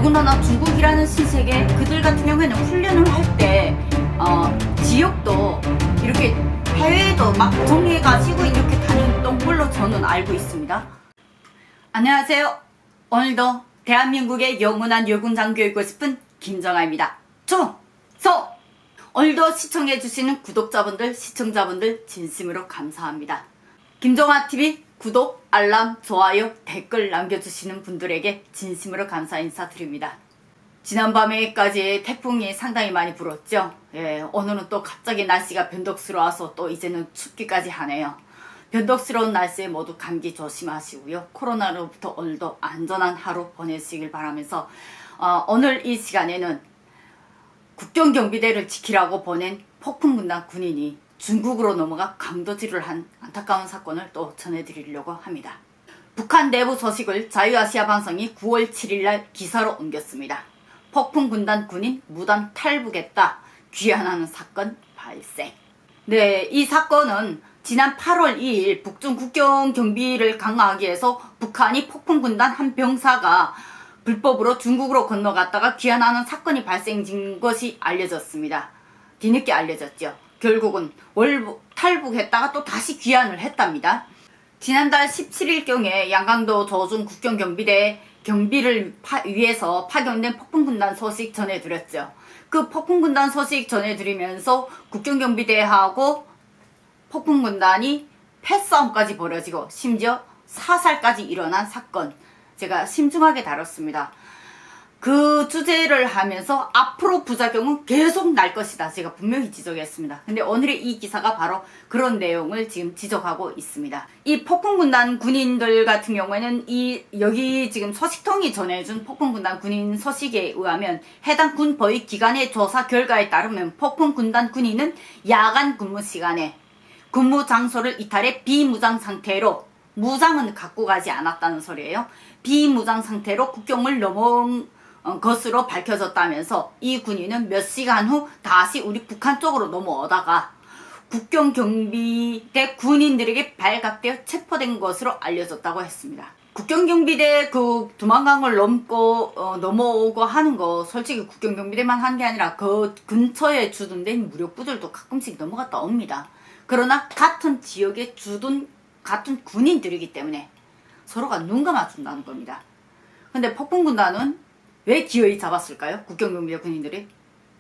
더군다나 중국이라는 신세계, 그들 같은 경우에는 훈련을 할 때 지역도 이렇게 해외도 막 정리해가지고 이렇게 다니던 걸로 저는 알고 있습니다. 안녕하세요. 오늘도 대한민국의 영원한 열군장 교육고 싶은 김정아입니다. 충성! 오늘도 시청해주시는 구독자분들, 시청자분들 진심으로 감사합니다. 김정아TV 구독, 알람, 좋아요, 댓글 남겨주시는 분들에게 진심으로 감사 인사드립니다. 지난밤에까지 태풍이 상당히 많이 불었죠. 오늘은 또 갑자기 날씨가 변덕스러워서 또 이제는 춥기까지 하네요. 변덕스러운 날씨에 모두 감기 조심하시고요. 코로나로부터 오늘도 안전한 하루 보내시길 바라면서 오늘 이 시간에는 국경경비대를 지키라고 보낸 폭풍군단 군인이 중국으로 넘어가 강도질을 한 안타까운 사건을 또 전해드리려고 합니다. 북한 내부 소식을 자유아시아 방송이 9월 7일날 기사로 옮겼습니다. 폭풍군단 군인 무단 탈북했다. 귀환하는 사건 발생. 네, 이 사건은 지난 8월 2일 북중 국경 경비를 강화하기 위해서 북한이 폭풍군단 한 병사가 불법으로 중국으로 건너갔다가 귀환하는 사건이 발생된 것이 알려졌습니다. 뒤늦게 알려졌죠. 결국은 탈북했다가 또 다시 귀환을 했답니다. 지난달 17일경에 양강도 조중 국경경비대 경비를 위해서 파견된 폭풍군단 소식 전해드렸죠. 그 폭풍군단 소식 전해드리면서 국경경비대하고 폭풍군단이 패싸움까지 벌어지고 심지어 사살까지 일어난 사건, 제가 심중하게 다뤘습니다. 그 주제를 하면서 앞으로 부작용은 계속 날 것이다, 제가 분명히 지적했습니다. 근데 오늘의 이 기사가 바로 그런 내용을 지금 지적하고 있습니다. 이 폭풍군단 군인들 같은 경우에는 여기 지금 소식통이 전해준 폭풍군단 군인 소식에 의하면 해당 군 보위 기관의 조사 결과에 따르면 폭풍군단 군인은 야간 근무 시간에 근무 장소를 이탈해 비무장 상태로, 무장은 갖고 가지 않았다는 소리예요. 비무장 상태로 국경을 넘어온 것으로 밝혀졌다면서 이 군인은 몇 시간 후 다시 우리 북한 쪽으로 넘어오다가 국경경비대 군인들에게 발각되어 체포된 것으로 알려졌다고 했습니다. 국경경비대 그 두만강을 넘어오고 하는 거 솔직히 국경경비대만 한 게 아니라 그 근처에 주둔된 무력부들도 가끔씩 넘어갔다 옵니다. 그러나 같은 지역에 주둔 같은 군인들이기 때문에 서로가 눈 감아준다는 겁니다. 근데 폭풍군단은 왜 기어이 잡았을까요? 국경경비대 군인들이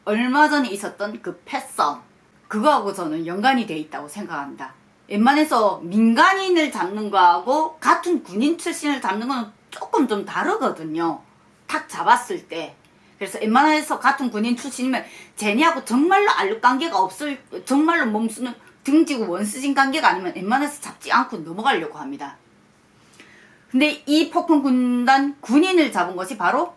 얼마 전에 있었던 그 패싸움, 그거하고 저는 연관이 돼 있다고 생각합니다. 웬만해서 민간인을 잡는 거하고 같은 군인 출신을 잡는 거는 조금 좀 다르거든요. 탁 잡았을 때. 그래서 웬만해서 같은 군인 출신이면 쟤네하고 정말로 알력관계가 없을, 정말로 몸수는 등지고 원수진 관계가 아니면 웬만해서 잡지 않고 넘어가려고 합니다. 근데 이 폭풍군단 군인을 잡은 것이 바로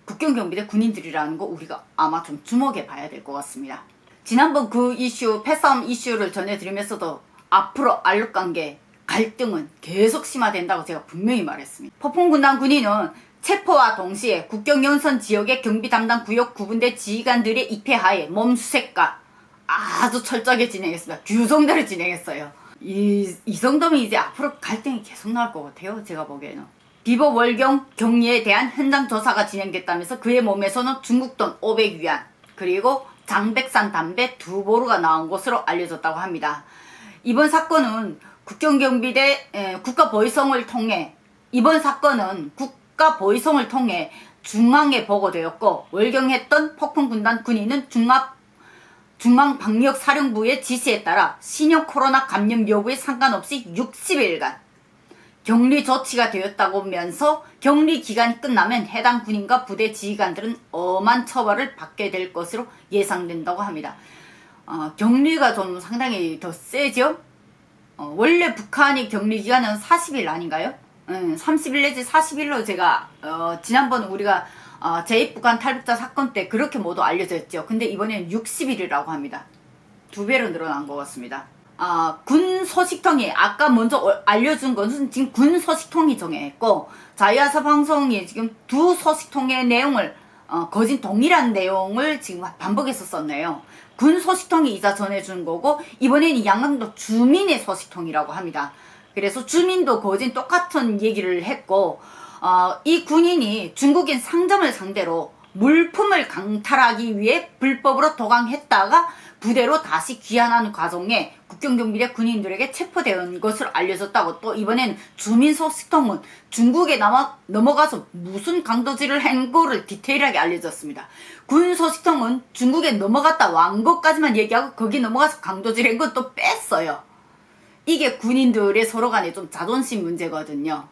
국경경비대 군인들이라는 거 우리가 아마 좀 주목해 봐야 될 것 같습니다. 지난번 그 이슈, 패싸움 이슈를 전해드리면서도 앞으로 알력관계, 갈등은 계속 심화된다고 제가 분명히 말했습니다. 폭풍군단 군인은 체포와 동시에 국경연선 지역의 경비 담당 구역 구분대 지휘관들의 입회하에 몸수색과 아주 철저하게 진행했습니다. 규정대로 진행했어요. 이 정도면 이제 앞으로 갈등이 계속 나올 것 같아요. 제가 보기에는. 비보 월경 경리에 대한 현장 조사가 진행됐다면서 그의 몸에서는 중국돈 500위안 그리고 장백산 담배 2보루가 나온 것으로 알려졌다고 합니다. 이번 사건은 국경경비대 국가보위성을 통해 중앙에 보고되었고, 월경했던 폭풍군단 군인은 중앙방역사령부의 지시에 따라 신형 코로나 감염 여부에 상관없이 60일간 격리 조치가 되었다고면서 격리 기간이 끝나면 해당 군인과 부대 지휘관들은 엄한 처벌을 받게 될 것으로 예상된다고 합니다. 격리가 좀 상당히 더 세죠? 원래 북한이 격리 기간은 40일 아닌가요? 30일 내지 40일로 제가 지난번 우리가 제2북한 탈북자 사건 때 그렇게 모두 알려졌죠. 근데 이번에는 60일이라고 합니다. 2배로 늘어난 것 같습니다. 군 소식통이 아까 먼저 알려준 것은 지금 군 소식통이 정했고, 자유아시아 방송이 지금 두 소식통의 내용을 거진 동일한 내용을 지금 반복해서 썼네요. 군 소식통이 이자 전해준 거고, 이번에는 양강도 주민의 소식통이라고 합니다. 그래서 주민도 거진 똑같은 얘기를 했고, 이 군인이 중국인 상점을 상대로 물품을 강탈하기 위해 불법으로 도강했다가 부대로 다시 귀환하는 과정에 국경경비대 군인들에게 체포된 것을 알려졌다고, 또 이번엔 주민소식통은 중국에 넘어가서 무슨 강도질을 한 거를 디테일하게 알려졌습니다. 군소식통은 중국에 넘어갔다 완 것까지만 얘기하고 거기 넘어가서 강도질한 건 또 뺐어요. 이게 군인들의 서로 간에 좀 자존심 문제거든요.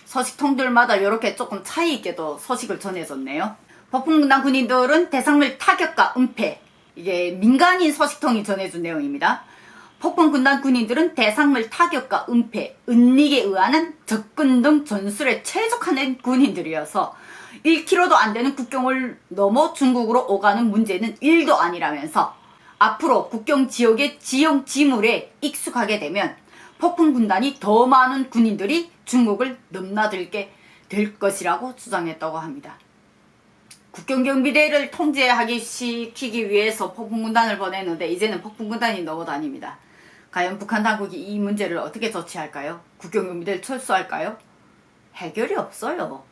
서식통들마다 이렇게 조금 차이 있게도 소식을 전해줬네요. 폭풍군단 군인들은 대상물 타격과 은폐, 이게 민간인 서식통이 전해준 내용입니다. 폭풍군단 군인들은 대상물 타격과 은폐, 은닉에 의한 접근 등 전술에 최적화된 군인들이어서 1km도 안 되는 국경을 넘어 중국으로 오가는 문제는 1도 아니라면서 앞으로 국경 지역의 지형 지물에 익숙하게 되면 폭풍군단이 더 많은 군인들이 중국을 넘나들게 될 것이라고 주장했다고 합니다. 국경경비대를 통제하기 시키기 위해서 폭풍군단을 보냈는데 이제는 폭풍군단이 넘어다닙니다. 과연 북한 당국이 이 문제를 어떻게 조치할까요? 국경경비대를 철수할까요? 해결이 없어요.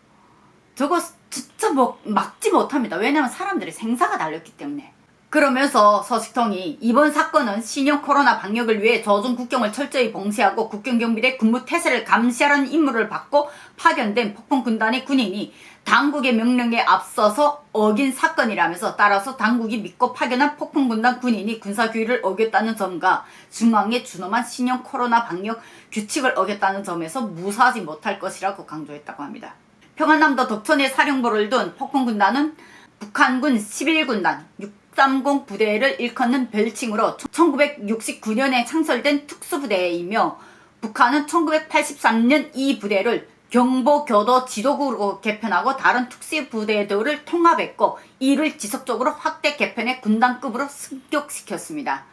저거 진짜 막지 못합니다. 왜냐하면 사람들의 생사가 달렸기 때문에. 그러면서 서식통이 이번 사건은 신형 코로나 방역을 위해 조중 국경을 철저히 봉쇄하고 국경경비대 군무 태세를 감시하라는 임무를 받고 파견된 폭풍군단의 군인이 당국의 명령에 앞서서 어긴 사건이라면서, 따라서 당국이 믿고 파견한 폭풍군단 군인이 군사규율을 어겼다는 점과 중앙에 준엄한 신형 코로나 방역 규칙을 어겼다는 점에서 무사하지 못할 것이라고 강조했다고 합니다. 평안남도 덕천에 사령부를 둔 폭풍군단은 북한군 11군단 630 부대를 일컫는 별칭으로 1969년에 창설된 특수부대이며, 북한은 1983년 이 부대를 경보교도 지도국으로 개편하고 다른 특수부대들을 통합했고, 이를 지속적으로 확대 개편해 군단급으로 승격시켰습니다.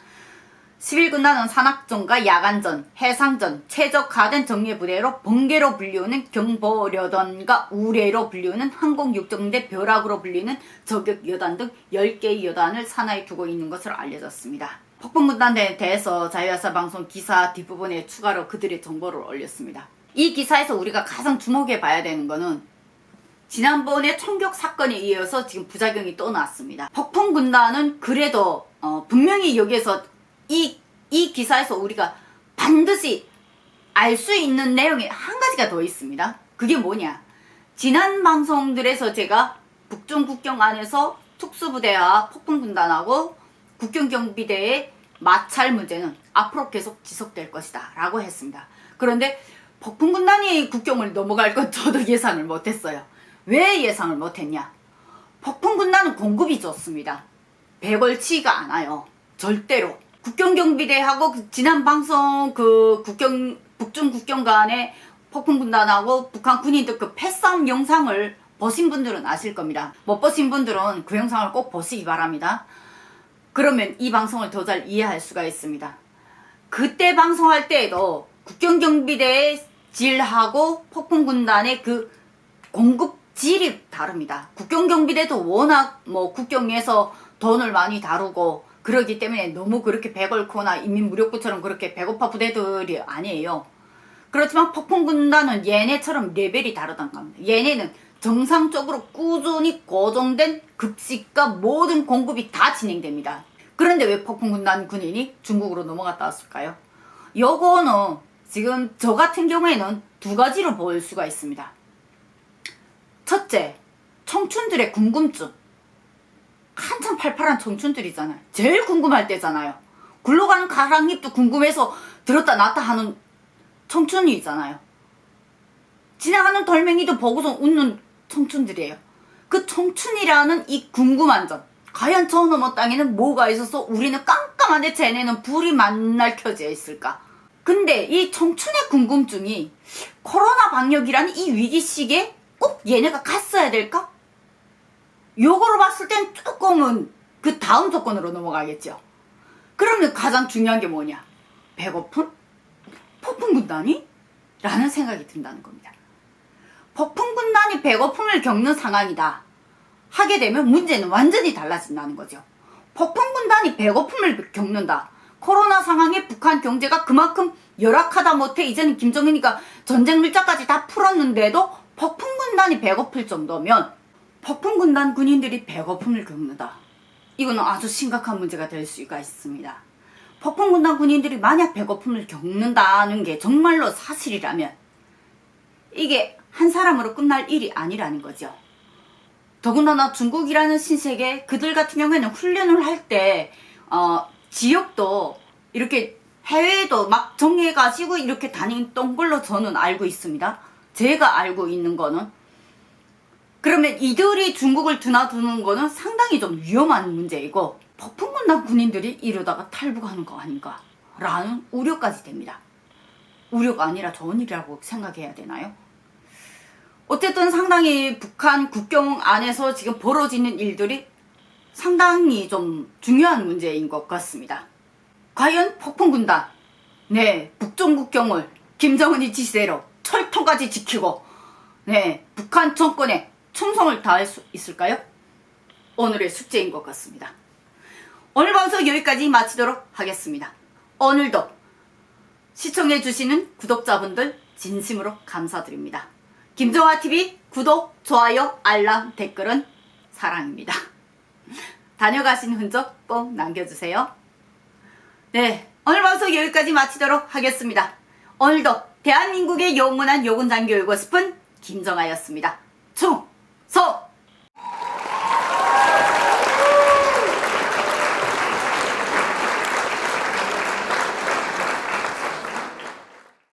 11군단은 산악전과 야간전, 해상전, 최적화된 정예부대로 번개로 불리우는 경보여단과 우레로 불리우는 항공육정대 벼락으로 불리는 저격여단 등 10개의 여단을 산하에 두고 있는 것으로 알려졌습니다. 폭풍군단에 대해서 자유아시아방송 기사 뒷부분에 추가로 그들의 정보를 올렸습니다. 이 기사에서 우리가 가장 주목해 봐야 되는 거는 지난번에 총격 사건에 이어서 지금 부작용이 또 나왔습니다. 폭풍군단은 그래도 분명히 여기에서 이 기사에서 우리가 반드시 알 수 있는 내용이 한 가지가 더 있습니다. 그게 뭐냐? 지난 방송들에서 제가 북중 국경 안에서 특수부대와 폭풍군단하고 국경경비대의 마찰 문제는 앞으로 계속 지속될 것이다 라고 했습니다. 그런데 폭풍군단이 국경을 넘어갈 건 저도 예상을 못했어요. 왜 예상을 못했냐? 폭풍군단은 공급이 좋습니다. 배걸치지가 않아요. 절대로. 국경경비대하고 지난 방송 북중 국경 간의 폭풍군단하고 북한 군인들 그 패싸움 영상을 보신 분들은 아실 겁니다. 못 보신 분들은 그 영상을 꼭 보시기 바랍니다. 그러면 이 방송을 더 잘 이해할 수가 있습니다. 그때 방송할 때에도 국경경비대의 질하고 폭풍군단의 그 공급 질이 다릅니다. 국경경비대도 워낙 국경에서 돈을 많이 다루고 그러기 때문에 너무 그렇게 배걸코나 인민무력부처럼 그렇게 배고파 부대들이 아니에요. 그렇지만 폭풍군단은 얘네처럼 레벨이 다르단 겁니다. 얘네는 정상적으로 꾸준히 고정된 급식과 모든 공급이 다 진행됩니다. 그런데 왜 폭풍군단 군인이 중국으로 넘어갔다 왔을까요? 요거는 지금 저 같은 경우에는 두 가지로 볼 수가 있습니다. 첫째, 청춘들의 궁금증. 한참 팔팔한 청춘들이잖아요. 제일 궁금할 때잖아요. 굴러가는 가랑잎도 궁금해서 들었다 놨다 하는 청춘이 있잖아요. 지나가는 돌멩이도 보고서 웃는 청춘들이에요. 그 청춘이라는 이 궁금한 점. 과연 저 너머 땅에는 뭐가 있어서 우리는 깜깜한데 쟤네는 불이 만날 켜져 있을까? 근데 이 청춘의 궁금증이 코로나 방역이라는 이 위기 시기에 꼭 얘네가 갔어야 될까? 요거로 봤을 땐 조금은 그 다음 조건으로 넘어가겠죠. 그러면 가장 중요한 게 뭐냐? 배고픔? 폭풍군단이? 라는 생각이 든다는 겁니다. 폭풍군단이 배고픔을 겪는 상황이다 하게 되면 문제는 완전히 달라진다는 거죠. 폭풍군단이 배고픔을 겪는다. 코로나 상황에 북한 경제가 그만큼 열악하다 못해 이제는 김정은이가 전쟁 물자까지 다 풀었는데도 폭풍군단이 배고플 정도면 폭풍군단 군인들이 배고픔을 겪는다. 이거는 아주 심각한 문제가 될 수가 있습니다. 폭풍군단 군인들이 만약 배고픔을 겪는다는 게 정말로 사실이라면 이게 한 사람으로 끝날 일이 아니라는 거죠. 더군다나 중국이라는 신세계, 그들 같은 경우에는 훈련을 할 때 지역도 이렇게 해외에도 막 정해가지고 이렇게 다니던 걸로 저는 알고 있습니다. 제가 알고 있는 거는. 그러면 이들이 중국을 드나드는 거는 상당히 좀 위험한 문제이고, 폭풍군단 군인들이 이러다가 탈북하는 거 아닌가 라는 우려까지 됩니다. 우려가 아니라 좋은 일이라고 생각해야 되나요? 어쨌든 상당히 북한 국경 안에서 지금 벌어지는 일들이 상당히 좀 중요한 문제인 것 같습니다. 과연 폭풍군단, 네, 북중 국경을 김정은이 지시대로 철통까지 지키고, 네, 북한 정권에 충성을 다할 수 있을까요? 오늘의 숙제인 것 같습니다. 오늘 방송 여기까지 마치도록 하겠습니다. 오늘도 시청해주시는 구독자분들 진심으로 감사드립니다. 김정아TV 구독, 좋아요, 알람, 댓글은 사랑입니다. 다녀가신 흔적 꼭 남겨주세요. 네, 오늘 방송 여기까지 마치도록 하겠습니다. 오늘도 대한민국의 영원한 요군장교 일고 싶은 김정아였습니다. 총!